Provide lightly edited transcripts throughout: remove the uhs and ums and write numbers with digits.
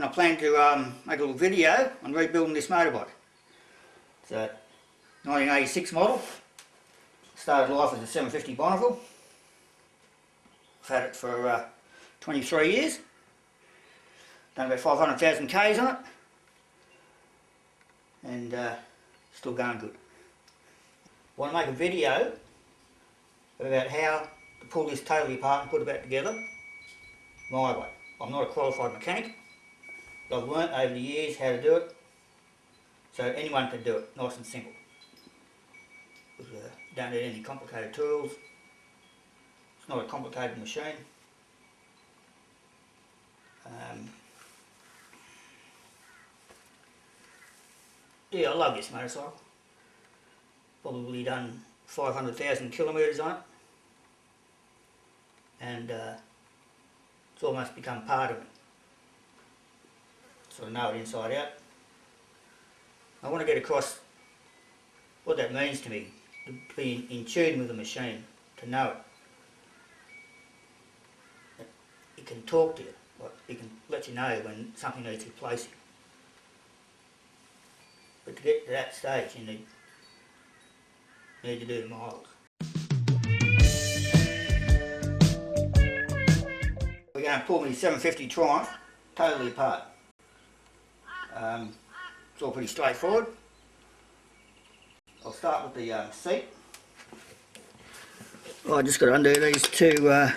and I plan to make a little video on rebuilding this motorbike. It's a 1986 model. Started life as a 750 Bonneville. I've had it for 23 years. Done about 500,000 Ks on it. And still going good. I want to make a video about how to pull this totally apart and put it back together my way. I'm not a qualified mechanic, but I've learnt over the years how to do it, so anyone can do it, nice and simple. Don't need any complicated tools. It's not a complicated machine. Yeah, I love this motorcycle. Probably done 500,000 kilometres on it, and it's almost become part of me. Sort of know it inside out. I want to get across what that means to me, to be in tune with the machine, to know it. It can talk to you, it can let you know when something needs replacing. But to get to that stage, you need to do the miles. We're going to pull my 750 Triumph totally apart. It's all pretty straightforward. I'll start with the seat. I just got to undo these two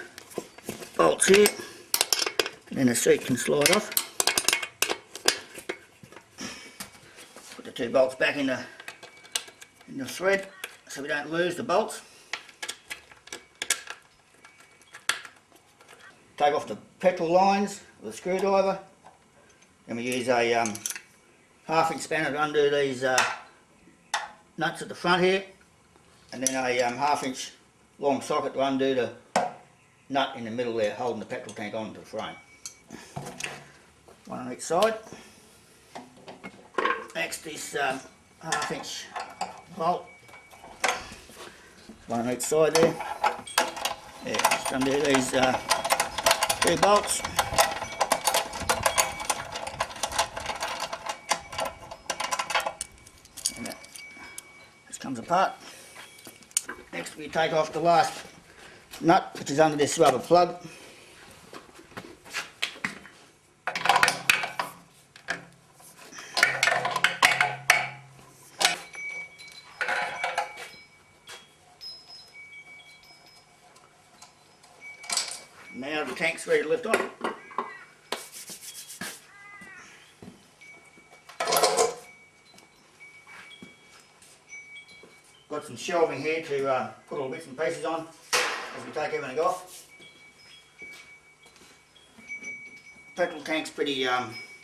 bolts here, and then the seat can slide off. Put the two bolts back in the thread so we don't lose the bolts. Take off the petrol lines with a screwdriver. Then we use a half-inch spanner to undo these nuts at the front here, and then a half-inch long socket to undo the nut in the middle there, holding the petrol tank onto the frame. One on each side. Next, this half-inch bolt. One on each side there. Yeah, just undo these two bolts. And that just comes apart. Next, we take off the last nut, which is under this rubber plug. Now the tank's ready to lift off. Got some shelving here to put all bits and pieces on as we take everything off. Petrol tank's pretty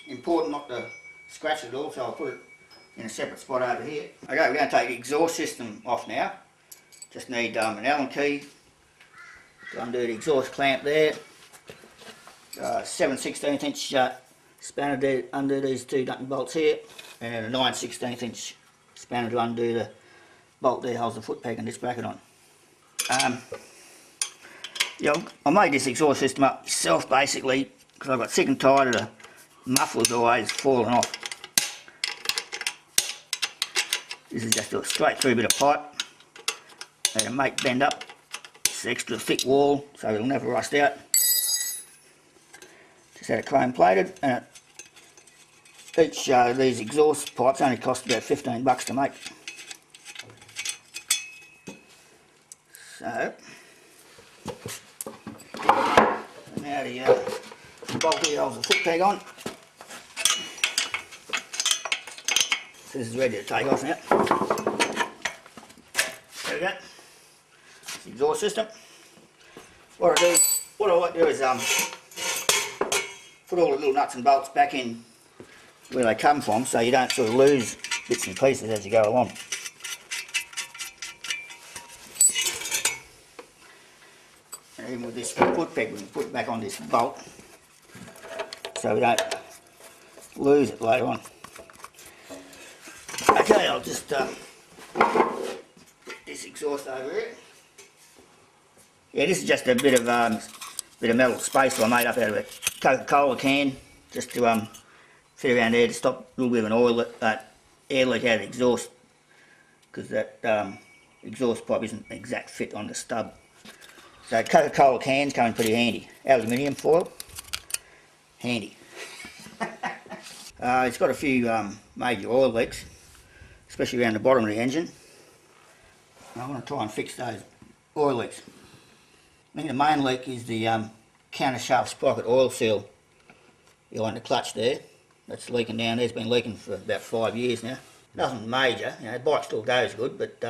important not to scratch it all, so I'll put it in a separate spot over here. Okay, we're going to take the exhaust system off now. Just need an Allen key to undo the exhaust clamp there. 7/16 inch spanner to undo these two nut and bolts here, and then a 9/16 inch spanner to undo the bolt there holds the foot peg and this bracket on. Yeah, I made this exhaust system up myself basically because I got sick and tired of the mufflers always falling off. This is just a straight through bit of pipe. Need a make bend up. It's an extra thick wall so it'll never rust out. Just had it chrome plated, and each these exhaust pipes only cost about 15 bucks to make. So now the bolt here holds the foot peg on. So this is ready to take off now. There we go. It's the exhaust system. What I like to do is put all the little nuts and bolts back in where they come from, so you don't sort of lose bits and pieces as you go along. And even with this foot peg, we can put it back on this bolt so we don't lose it later on. Okay, I'll just put this exhaust over here. Yeah, this is just a bit of metal spacer I made up out of a Coca-Cola can, just to fit around there to stop a little bit of an oil air leak out of the exhaust, because that exhaust pipe isn't an exact fit on the stub. So Coca-Cola cans come in pretty handy. Aluminium foil, handy. It's got a few major oil leaks, especially around the bottom of the engine. I want to try and fix those oil leaks. I think the main leak is the countershaft sprocket oil seal behind the clutch there. That's leaking down there. It's been leaking for about 5 years now. Nothing major, you know, the bike still goes good, but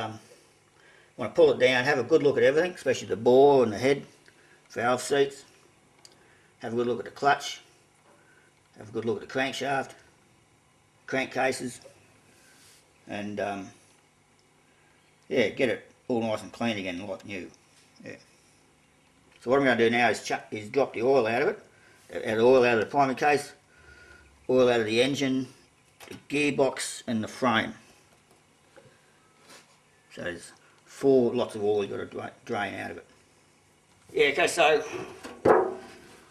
want to pull it down, have a good look at everything, especially the bore and the head, valve seats. Have a good look at the clutch. Have a good look at the crankshaft, crankcases, and yeah, get it all nice and clean again like new. Yeah. So what I'm going to do now is drop the oil out of it, oil out of the primary case, oil out of the engine, the gearbox and the frame. So there's 4 lots of oil you've got to drain out of it. Yeah, okay, so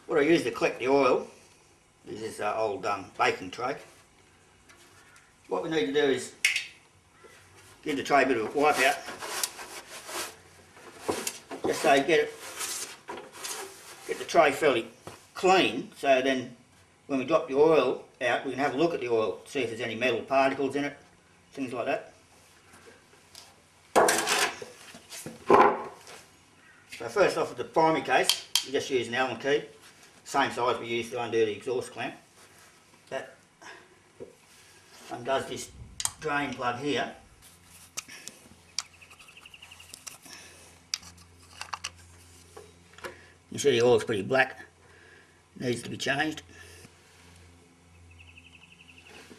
what I use to collect the oil is this old baking tray. What we need to do is give the tray a bit of a wipe out, just so get the tray fairly clean, so then when we drop the oil out we can have a look at the oil, see if there's any metal particles in it, things like that. So first off with the primary case, you just use an Allen key, same size we use to undo the exhaust clamp. That undoes this drain plug here. You see the oil's pretty black, needs to be changed.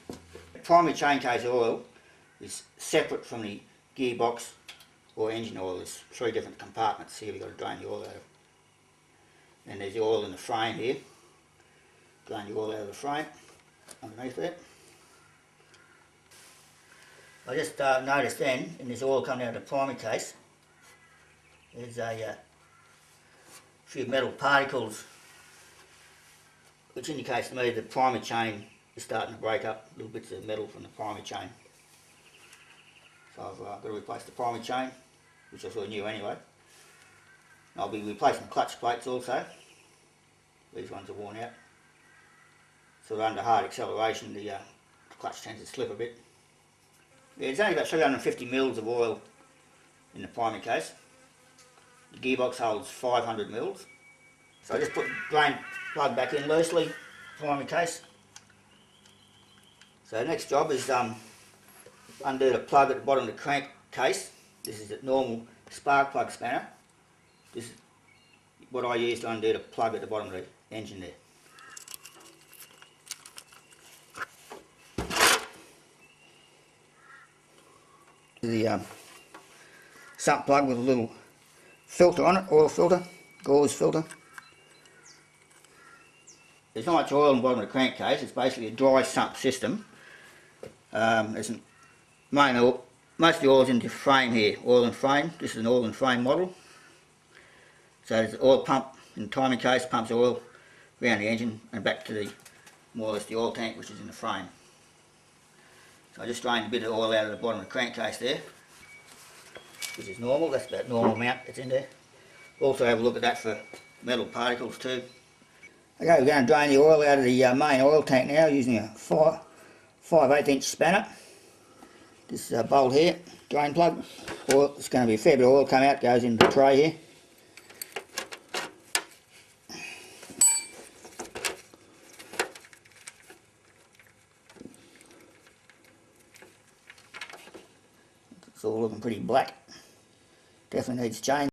The primary chain case oil is separate from the gearbox or engine oil. There's 3 different compartments here we've got to drain the oil out of. And there's the oil in the frame here. Drain the oil out of the frame underneath there. I just noticed then, in this oil coming out of the primary case, there's a few metal particles, which indicates to me the primary chain is starting to break up, little bits of metal from the primary chain. So I've got to replace the primary chain, which I sort of knew anyway. I'll be replacing clutch plates also. These ones are worn out. So under hard acceleration the clutch tends to slip a bit. Yeah, it's only about 350 mils of oil in the primary case. The gearbox holds 500 mils. So I just put the drain plug back in loosely, primary case. So the next job is undo the plug at the bottom of the crank case. This is a normal spark plug spanner. This is what I use to undo the plug at the bottom of the engine there. The sump plug with a little filter on it, oil filter, gauze filter. There's not much oil in the bottom of the crankcase, it's basically a dry sump system. There's main oil, most of the oil's in the frame here, oil and frame. This is an oil and frame model. So there's an oil pump in the timing case, pumps oil around the engine and back to the more or less the oil tank which is in the frame. So I just drained a bit of oil out of the bottom of the crankcase there, which is normal, that's about normal amount that's in there. Also have a look at that for metal particles too. Okay, we're going to drain the oil out of the main oil tank now using a 5/8 inch spanner. This bolt here, drain plug. Oil, it's going to be a fair bit of oil come out, goes into the tray here. It's all looking pretty black. Definitely needs change.